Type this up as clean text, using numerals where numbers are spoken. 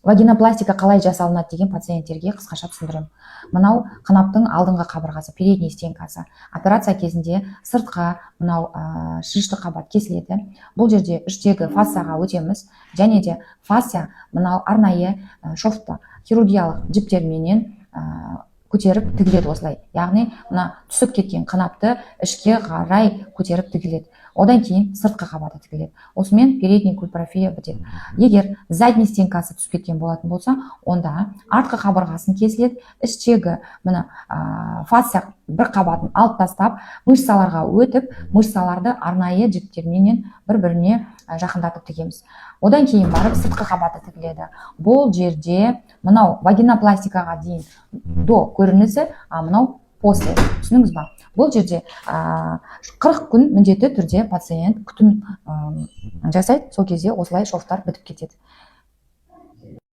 Вагинопластика қалай жасалынады деген пациенттерге қысқаша түсіндіремін. Мынау қынаптың алдыңғы қабырғасы, передний стенкасы. Операция кезінде сыртқа мынау шишті қабат кесіледі. Бұл жерде іштегі фасцияға өтеміз, және де фасция мынау арнайы шофты хирургиялық жіптерменен көтеріп тігіледі осылай. Яғни мына түсіп кеткен қынапты ішке қарай көтеріп тігіледі. Одан кейін сыртқы қабаты тігіледі. Осымен передний культрофия бітеді. Егер задний стенкасы түсіп кеткен болатын болса, онда артқы қабырғасын кесіледі, іштегі мына фасция бір қабатын алып тастап, мышцаларға өтіп, мышцаларды арнайы жіптерменен бір-біріне жақындатып тігеміз. Одан кейін барып сыртқы қабаты тігіледі. Бұл жерде мынау вагинопластикаға дейін до көрінісі, мынау после. Түсініңіз ба? Бұл жерде 40 күн міндетті түрде пациент күтім жасайды. Сол кезде осылай шофтар бітіп кетеді.